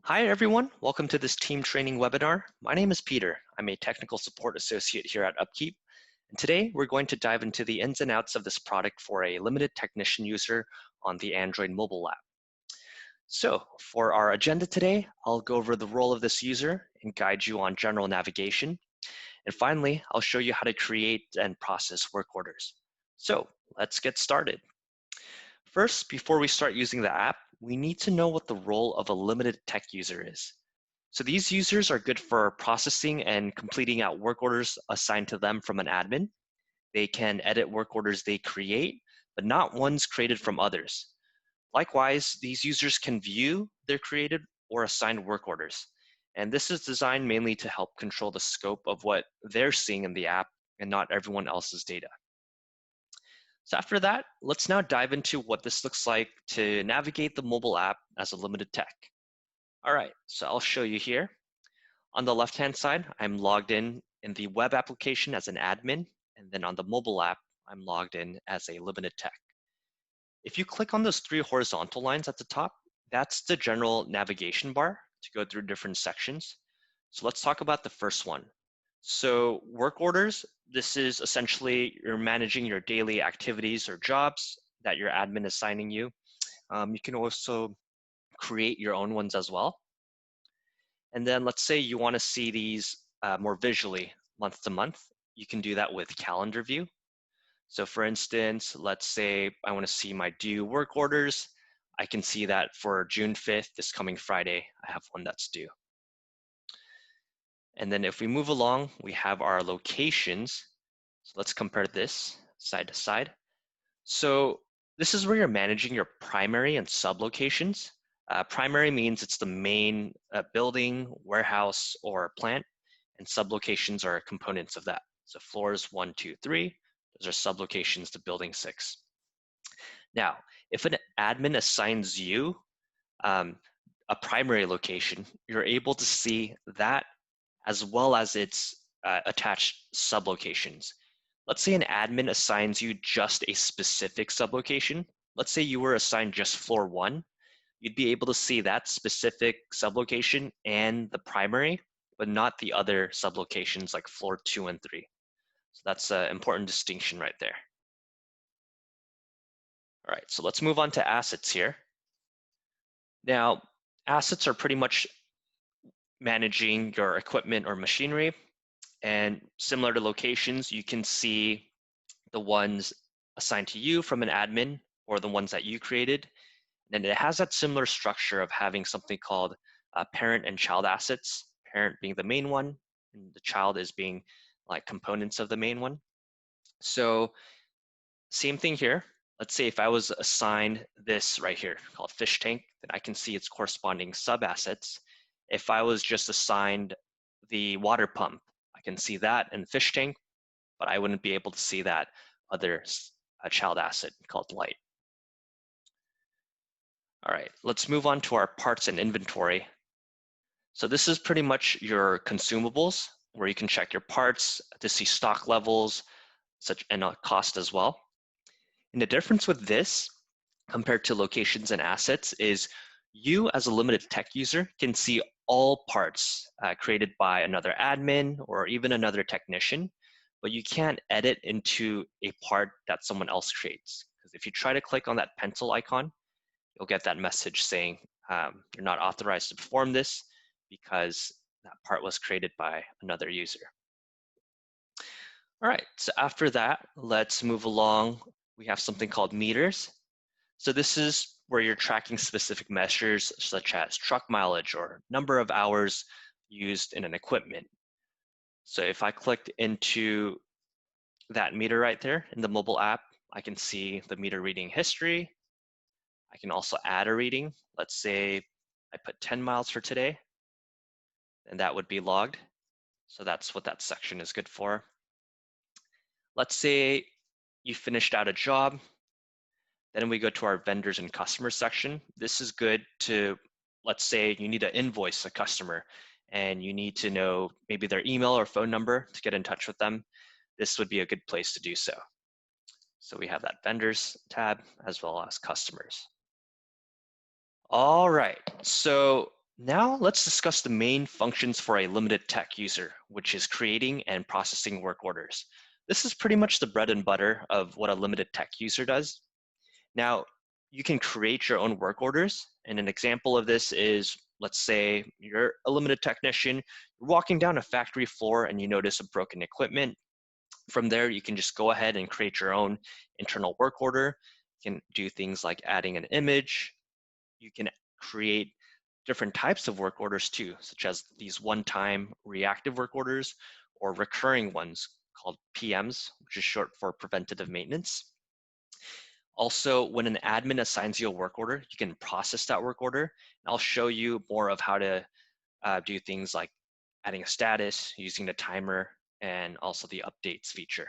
Hi everyone, welcome to this team training webinar. My name is Peter. I'm a technical support associate here at Upkeep. And today we're going to dive into the ins and outs of this product for a limited technician user on the Android mobile app. So for our agenda today, I'll go over the role of this user and guide you on general navigation. And finally, I'll show you how to create and process work orders. So let's get started. First, before we start using the app, we need to know what the role of a limited tech user is. So these users are good for processing and completing out work orders assigned to them from an admin. They can edit work orders they create, but not ones created from others. Likewise, these users can view their created or assigned work orders. And this is designed mainly to help control the scope of what they're seeing in the app and not everyone else's data. So after that, let's now dive into what this looks like to navigate the mobile app as a limited tech. All right, so I'll show you here. On the left-hand side, I'm logged in the web application as an admin, and then on the mobile app, I'm logged in as a limited tech. If you click on those three horizontal lines at the top, that's the general navigation bar to go through different sections. So let's talk about the first one. So work orders, this is essentially you're managing your daily activities or jobs that your admin is assigning you. You can also create your own ones as well. And then let's say you want to see these more visually month to month. You can do that with calendar view. So for instance, let's say I want to see my due work orders. I can see that for June 5th, this coming Friday, I have one that's due. And then if we move along, we have our locations. So let's compare this side to side. So this is where you're managing your primary and sub locations. Primary means it's the main building, warehouse, or plant, and sublocations are components of that. So floors 1, 2, 3, those are sublocations to building 6. Now, if an admin assigns you a primary location, you're able to see that as well as its attached sublocations. Let's say an admin assigns you just a specific sublocation. Let's say you were assigned just floor 1. You'd be able to see that specific sublocation and the primary, but not the other sublocations like floor 2 and 3. So that's an important distinction right there. All right, so let's move on to assets here. Now, assets are pretty much managing your equipment or machinery. And similar to locations, you can see the ones assigned to you from an admin or the ones that you created. And it has that similar structure of having something called parent and child assets, parent being the main one, and the child is being like components of the main one. So same thing here. Let's say if I was assigned this right here called fish tank, then I can see its corresponding sub-assets. If I was just assigned the water pump, I can see that in the fish tank, but I wouldn't be able to see that other child asset called light. All right, let's move on to our parts and inventory. So this is pretty much your consumables where you can check your parts to see stock levels and cost as well. And the difference with this compared to locations and assets is you as a limited tech user can see all parts created by another admin or even another technician, but you can't edit into a part that someone else creates. Because if you try to click on that pencil icon, you'll get that message saying you're not authorized to perform this because that part was created by another user. All right, so after that, let's move along. We have something called meters. So this is where you're tracking specific measures such as truck mileage or number of hours used in an equipment. So if I clicked into that meter right there in the mobile app, I can see the meter reading history. I can also add a reading. Let's say I put 10 miles for today, and that would be logged. So that's what that section is good for. Let's say you finished out a job. Then we go to our vendors and customers section. This is good to, let's say you need to invoice a customer and you need to know maybe their email or phone number to get in touch with them. This would be a good place to do so. So we have that vendors tab as well as customers. All right, so Now let's discuss the main functions for a limited tech user, which is creating and processing work orders. This is pretty much the bread and butter of what a limited tech user does. Now, you can create your own work orders, and an example of this is, let's say you're a limited technician, you're walking down a factory floor and you notice a broken equipment. From there, you can just go ahead and create your own internal work order. You can do things like adding an image. You can create different types of work orders too, such as these one-time reactive work orders or recurring ones called PMs, which is short for preventative maintenance. Also, when an admin assigns you a work order, you can process that work order. I'll show you more of how to do things like adding a status, using the timer, and also the updates feature.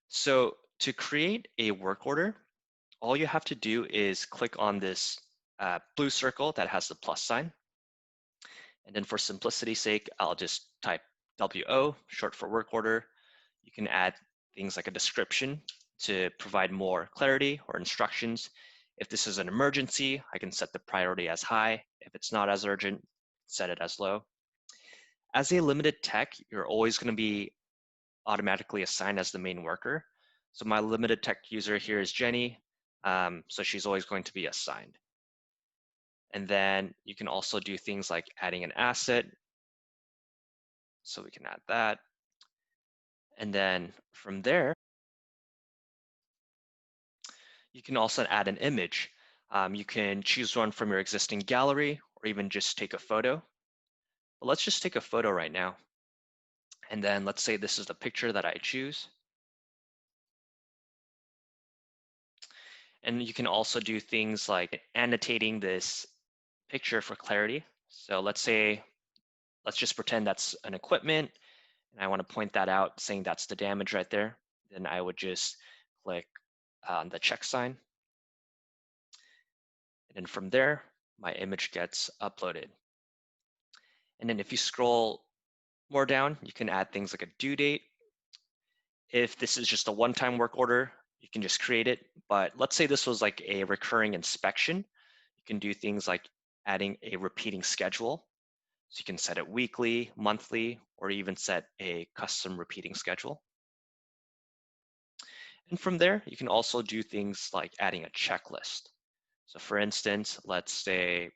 So to create a work order, all you have to do is click on this blue circle that has the plus sign. And then for simplicity's sake, I'll just type WO, short for work order. You can add things like a description to provide more clarity or instructions. If this is an emergency, I can set the priority as high. If it's not as urgent, set it as low. As a limited tech, you're always going to be automatically assigned as the main worker. So my limited tech user here is Jenny. So she's always going to be assigned. And then you can also do things like adding an asset. So we can add that. And then from there, you can also add an image. You can choose one from your existing gallery or even just take a photo. But let's just take a photo right now. And then let's say this is the picture that I choose. And you can also do things like annotating this picture for clarity. So let's just pretend that's an equipment and I want to point that out saying that's the damage right there. Then I would just click on the check sign. And then from there, my image gets uploaded. And then if you scroll more down, you can add things like a due date. If this is just a one-time work order, you can just create it. But let's say this was like a recurring inspection. You can do things like adding a repeating schedule. So you can set it weekly, monthly, or even set a custom repeating schedule. And from there, you can also do things like adding a checklist. So for instance, let's say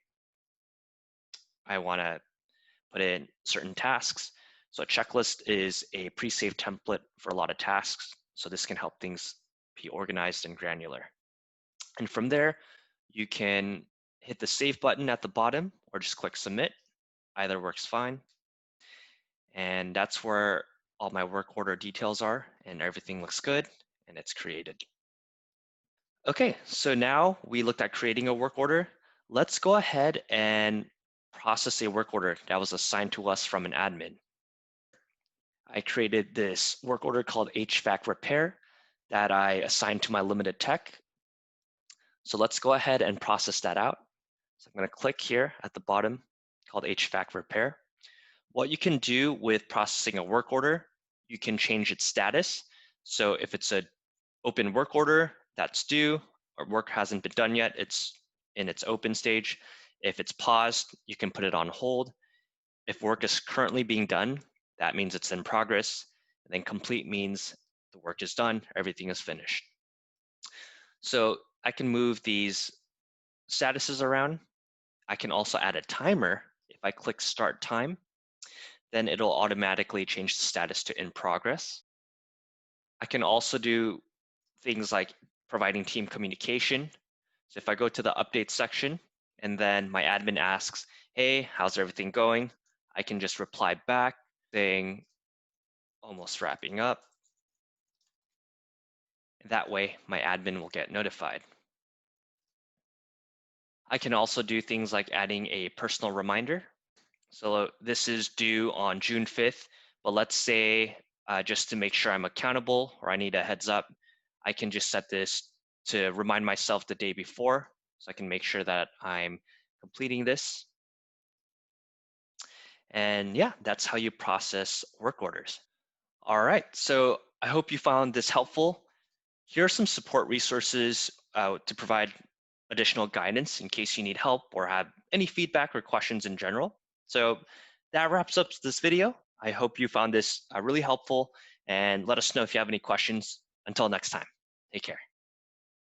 I want to put in certain tasks. So a checklist is a pre-saved template for a lot of tasks. So this can help things be organized and granular. And from there, you can hit the save button at the bottom or just click submit. Either works fine. And that's where all my work order details are and everything looks good and it's created. Okay, so now we looked at creating a work order. Let's go ahead and process a work order that was assigned to us from an admin. I created this work order called HVAC repair that I assigned to my limited tech. So let's go ahead and process that out. So I'm going to click here at the bottom called HVAC repair. What you can do with processing a work order, you can change its status. So if it's an open work order that's due or work hasn't been done yet, it's in its open stage. If it's paused, you can put it on hold. If work is currently being done, that means it's in progress. And then complete means the work is done, everything is finished. So I can move these statuses around. I can also add a timer. If I click start time, then it'll automatically change the status to in progress. I can also do things like providing team communication. So if I go to the update section and then my admin asks, hey, how's everything going? I can just reply back saying, almost wrapping up. That way, my admin will get notified. I can also do things like adding a personal reminder. So this is due on June 5th, but let's say just to make sure I'm accountable or I need a heads up, I can just set this to remind myself the day before so I can make sure that I'm completing this. And yeah, that's how you process work orders. All right, so I hope you found this helpful. Here are some support resources to provide additional guidance in case you need help or have any feedback or questions in general. So that wraps up this video. I hope you found this really helpful, and let us know if you have any questions. Until next time, take care.